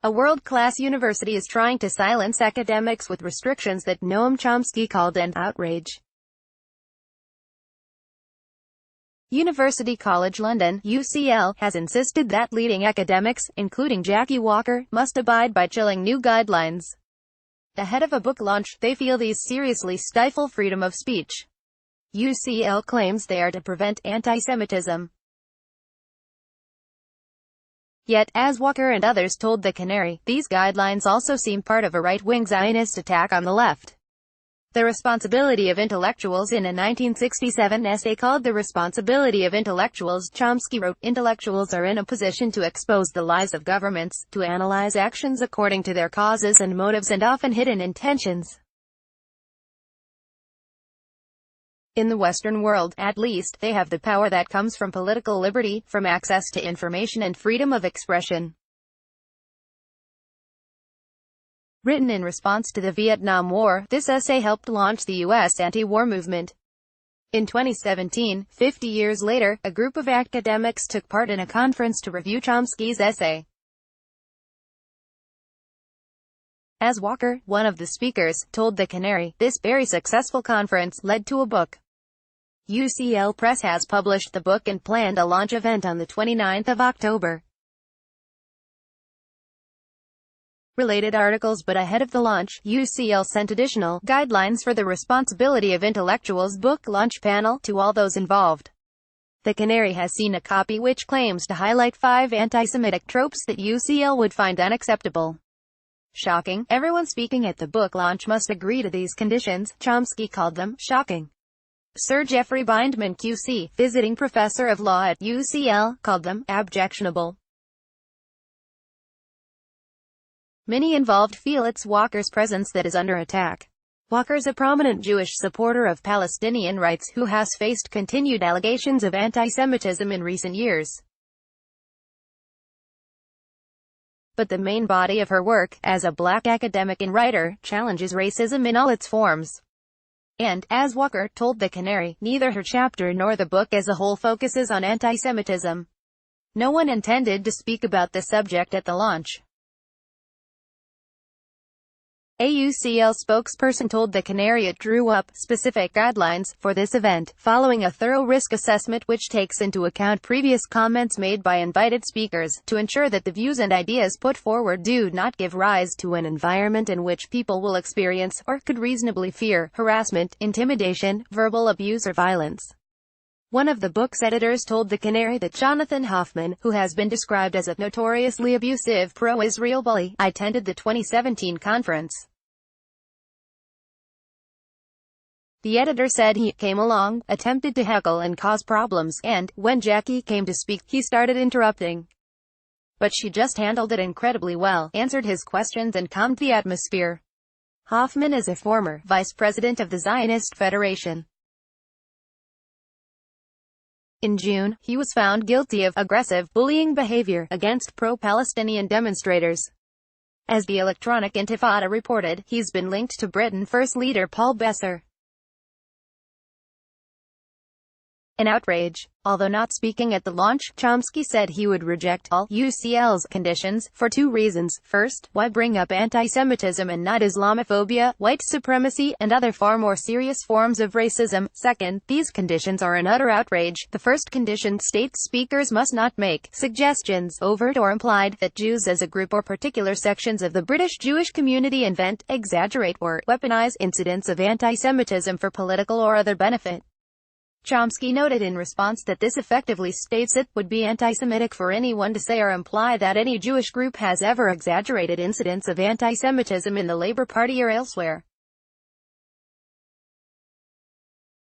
A world-class university is trying to silence academics with restrictions that Noam Chomsky called an outrage. University College London (UCL) has insisted that leading academics, including Jackie Walker, must abide by chilling new guidelines. Ahead of a book launch, they feel these seriously stifle freedom of speech. UCL claims they are to prevent anti-Semitism. Yet, as Walker and others told the Canary, these guidelines also seem part of a right-wing Zionist attack on the left. The Responsibility of Intellectuals. In a 1967 essay called The Responsibility of Intellectuals, Chomsky wrote, "Intellectuals are in a position to expose the lies of governments, to analyze actions according to their causes and motives and often hidden intentions. In the Western world, at least, they have the power that comes from political liberty, from access to information and freedom of expression." Written in response to the Vietnam War, this essay helped launch the U.S. anti-war movement. In 2017, 50 years later, a group of academics took part in a conference to review Chomsky's essay. As Walker, one of the speakers, told the Canary, this very successful conference led to a book. UCL Press has published the book and planned a launch event on the 29th of October. Related articles. But ahead of the launch, UCL sent additional guidelines for the Responsibility of Intellectuals book launch panel to all those involved. The Canary has seen a copy which claims to highlight 5 anti-Semitic tropes that UCL would find unacceptable. Shocking. Everyone speaking at the book launch must agree to these conditions. Chomsky called them shocking. Sir Geoffrey Bindman QC, visiting professor of law at UCL, called them objectionable. Many involved feel it's Walker's presence that is under attack. Walker's a prominent Jewish supporter of Palestinian rights who has faced continued allegations of anti-Semitism in recent years. But the main body of her work, as a black academic and writer, challenges racism in all its forms. And, as Walker told the Canary, neither her chapter nor the book as a whole focuses on anti-Semitism. No one intended to speak about the subject at the launch. A UCL spokesperson told the Canary it drew up specific guidelines for this event, following a thorough risk assessment which takes into account previous comments made by invited speakers, to ensure that the views and ideas put forward do not give rise to an environment in which people will experience, or could reasonably fear, harassment, intimidation, verbal abuse or violence. One of the book's editors told the Canary that Jonathan Hoffman, who has been described as a notoriously abusive pro-Israel bully, attended the 2017 conference. The editor said he came along, attempted to heckle and cause problems, and, when Jackie came to speak, he started interrupting. But she just handled it incredibly well, answered his questions and calmed the atmosphere. Hoffman is a former vice president of the Zionist Federation. In June, he was found guilty of aggressive, bullying behavior against pro-Palestinian demonstrators. As the Electronic Intifada reported, he's been linked to Britain First leader Paul Besser. An outrage. Although not speaking at the launch, Chomsky said he would reject all UCL's conditions, for 2 reasons. First, why bring up anti-Semitism and not Islamophobia, white supremacy, and other far more serious forms of racism? Second, these conditions are an utter outrage. The first condition states speakers must not make suggestions, overt or implied, that Jews as a group or particular sections of the British Jewish community invent, exaggerate, or weaponize incidents of anti-Semitism for political or other benefit. Chomsky noted in response that this effectively states it would be anti-Semitic for anyone to say or imply that any Jewish group has ever exaggerated incidents of anti-Semitism in the Labour Party or elsewhere.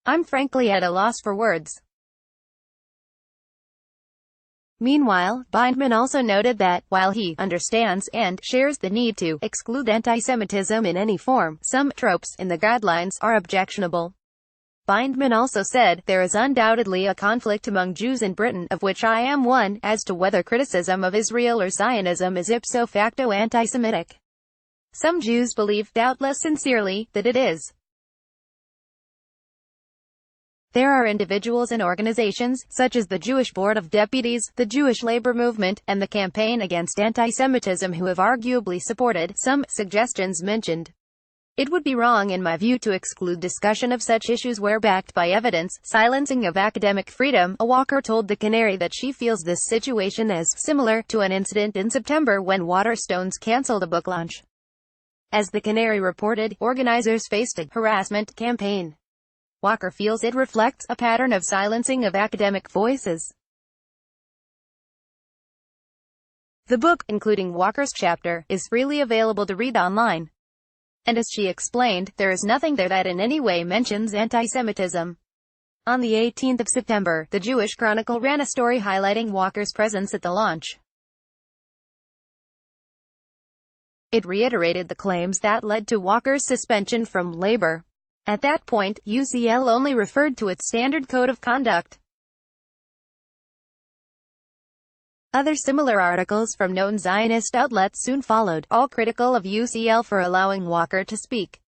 I'm frankly at a loss for words. Meanwhile, Bindman also noted that, while he understands and shares the need to exclude anti-Semitism in any form, some tropes in the guidelines are objectionable. Bindman also said, there is undoubtedly a conflict among Jews in Britain, of which I am one, as to whether criticism of Israel or Zionism is ipso facto anti-Semitic. Some Jews believe, doubtless sincerely, that it is. There are individuals and organizations, such as the Jewish Board of Deputies, the Jewish Labor Movement, and the Campaign Against Anti-Semitism who have arguably supported some suggestions mentioned. It would be wrong in my view to exclude discussion of such issues where backed by evidence. Silencing of academic freedom. A Walker told the Canary that she feels this situation is similar to an incident in September when Waterstones cancelled a book launch. As the Canary reported, organizers faced a harassment campaign. Walker feels it reflects a pattern of silencing of academic voices. The book, including Walker's chapter, is freely available to read online. And as she explained, there is nothing there that in any way mentions anti-Semitism. On the 18th of September, the Jewish Chronicle ran a story highlighting Walker's presence at the launch. It reiterated the claims that led to Walker's suspension from labor. At that point, UCL only referred to its standard code of conduct. Other similar articles from known Zionist outlets soon followed, all critical of UCL for allowing Walker to speak.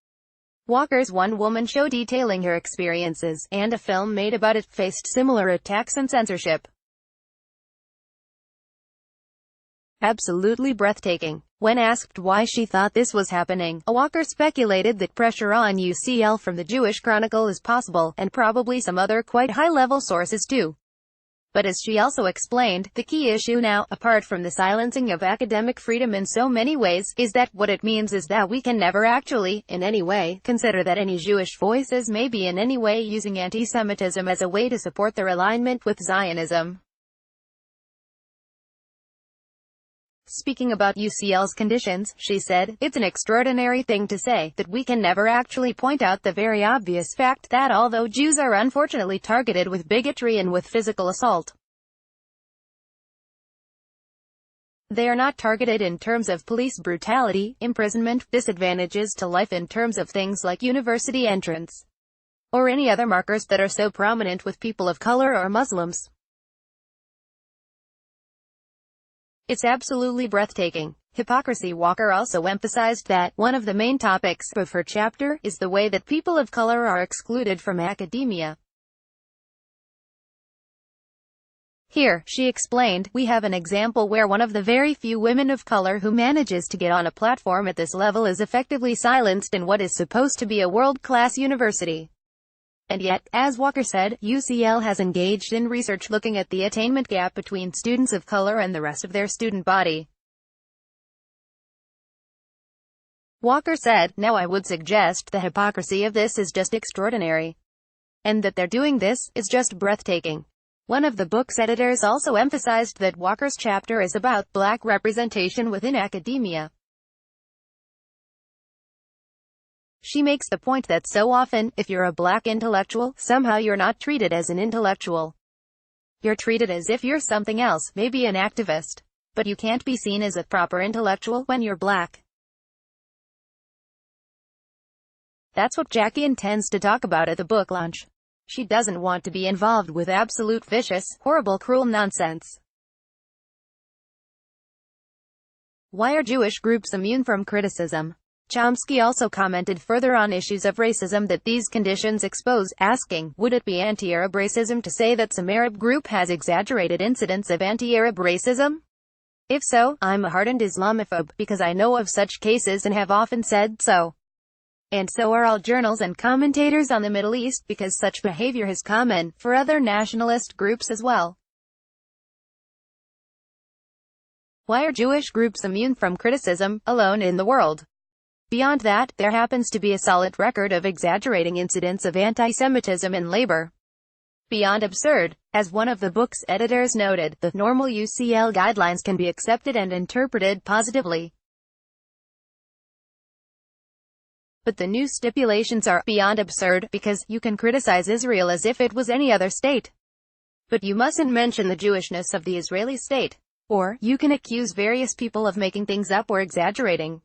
Walker's one-woman show detailing her experiences, and a film made about it, faced similar attacks and censorship. Absolutely breathtaking. When asked why she thought this was happening, Walker speculated that pressure on UCL from the Jewish Chronicle is possible, and probably some other quite high-level sources too. But as she also explained, the key issue now, apart from the silencing of academic freedom in so many ways, is that what it means is that we can never actually, in any way, consider that any Jewish voices may be in any way using anti-Semitism as a way to support their alignment with Zionism. Speaking about UCL's conditions, she said, "It's an extraordinary thing to say, that we can never actually point out the very obvious fact that although Jews are unfortunately targeted with bigotry and with physical assault, they are not targeted in terms of police brutality, imprisonment, disadvantages to life in terms of things like university entrance, or any other markers that are so prominent with people of color or Muslims. It's absolutely breathtaking." Hypocrisy. Walker also emphasized that one of the main topics of her chapter is the way that people of color are excluded from academia. Here, she explained, we have an example where one of the very few women of color who manages to get on a platform at this level is effectively silenced in what is supposed to be a world-class university. And yet, as Walker said, UCL has engaged in research looking at the attainment gap between students of color and the rest of their student body. Walker said, "Now I would suggest the hypocrisy of this is just extraordinary. And that they're doing this is just breathtaking." One of the book's editors also emphasized that Walker's chapter is about black representation within academia. She makes the point that so often, if you're a black intellectual, somehow you're not treated as an intellectual. You're treated as if you're something else, maybe an activist. But you can't be seen as a proper intellectual when you're black. That's what Jackie intends to talk about at the book launch. She doesn't want to be involved with absolute vicious, horrible, cruel nonsense. Why are Jewish groups immune from criticism? Chomsky also commented further on issues of racism that these conditions expose, asking, would it be anti-Arab racism to say that some Arab group has exaggerated incidents of anti-Arab racism? If so, I'm a hardened Islamophobe, because I know of such cases and have often said so. And so are all journals and commentators on the Middle East, because such behavior is common for other nationalist groups as well. Why are Jewish groups immune from criticism, alone in the world? Beyond that, there happens to be a solid record of exaggerating incidents of anti-Semitism in labor. Beyond absurd. As one of the book's editors noted, the normal UCL guidelines can be accepted and interpreted positively. But the new stipulations are beyond absurd, because you can criticize Israel as if it was any other state. But you mustn't mention the Jewishness of the Israeli state. Or, you can accuse various people of making things up or exaggerating.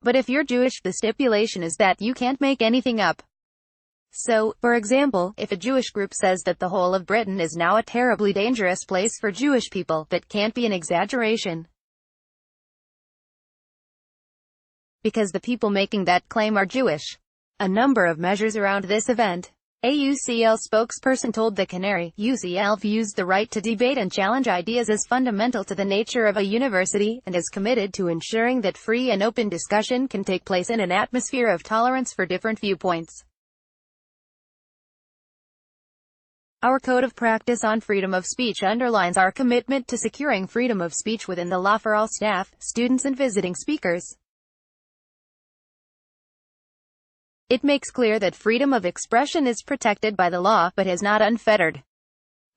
But if you're Jewish, the stipulation is that you can't make anything up. So, for example, if a Jewish group says that the whole of Britain is now a terribly dangerous place for Jewish people, that can't be an exaggeration. Because the people making that claim are Jewish. a number of measures around this event. A UCL spokesperson told the Canary, UCL views the right to debate and challenge ideas as fundamental to the nature of a university, and is committed to ensuring that free and open discussion can take place in an atmosphere of tolerance for different viewpoints. Our code of practice on freedom of speech underlines our commitment to securing freedom of speech within the law for all staff, students and visiting speakers. It makes clear that freedom of expression is protected by the law, but is not unfettered.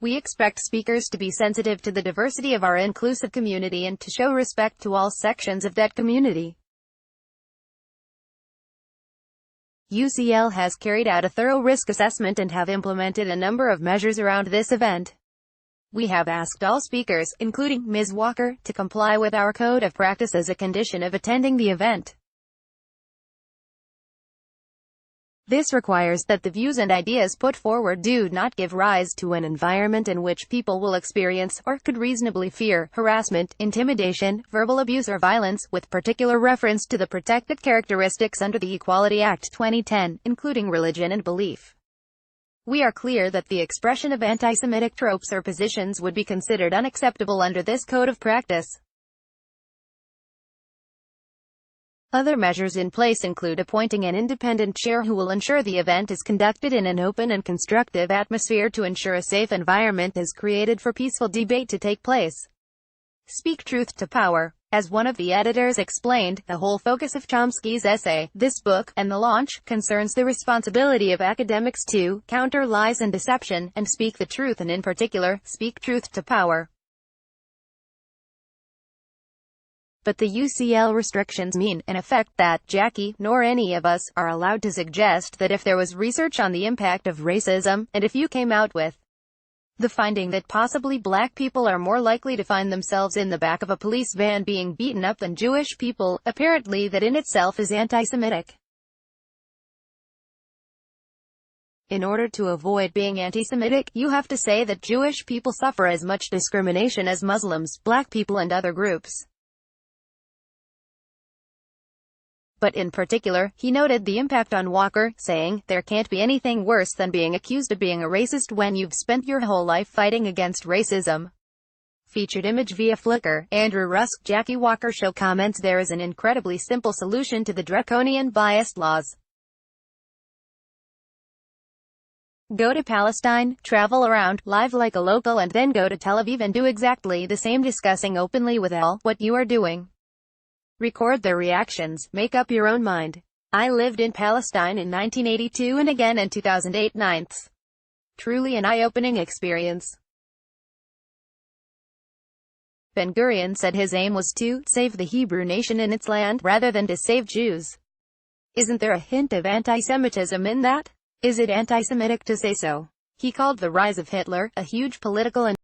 We expect speakers to be sensitive to the diversity of our inclusive community and to show respect to all sections of that community. UCL has carried out a thorough risk assessment and have implemented a number of measures around this event. We have asked all speakers, including Ms. Walker, to comply with our code of practice as a condition of attending the event. This requires that the views and ideas put forward do not give rise to an environment in which people will experience, or could reasonably fear, harassment, intimidation, verbal abuse or violence, with particular reference to the protected characteristics under the Equality Act 2010, including religion and belief. We are clear that the expression of anti-Semitic tropes or positions would be considered unacceptable under this code of practice. Other measures in place include appointing an independent chair who will ensure the event is conducted in an open and constructive atmosphere to ensure a safe environment is created for peaceful debate to take place. Speak truth to power. As one of the editors explained, the whole focus of Chomsky's essay, this book, and the launch, concerns the responsibility of academics to counter lies and deception, and speak the truth, and in particular, speak truth to power. But the UCL restrictions mean, in effect, that Jackie, nor any of us, are allowed to suggest that if there was research on the impact of racism, and if you came out with the finding that possibly black people are more likely to find themselves in the back of a police van being beaten up than Jewish people, apparently that in itself is anti-Semitic. In order to avoid being anti-Semitic, you have to say that Jewish people suffer as much discrimination as Muslims, black people and other groups. But in particular, he noted the impact on Walker, saying, "There can't be anything worse than being accused of being a racist when you've spent your whole life fighting against racism." Featured image via Flickr. Andrew Rusk, Jackie Walker Show comments, "There is an incredibly simple solution to the draconian biased laws. Go to Palestine, travel around, live like a local, and then go to Tel Aviv and do exactly the same, discussing openly with all what you are doing. Record their reactions, make up your own mind. I lived in Palestine in 1982 and again in 2008. Truly an eye-opening experience." Ben-Gurion said his aim was to save the Hebrew nation in its land, rather than to save Jews. Isn't there a hint of anti-Semitism in that? Is it anti-Semitic to say so? He called the rise of Hitler a huge political and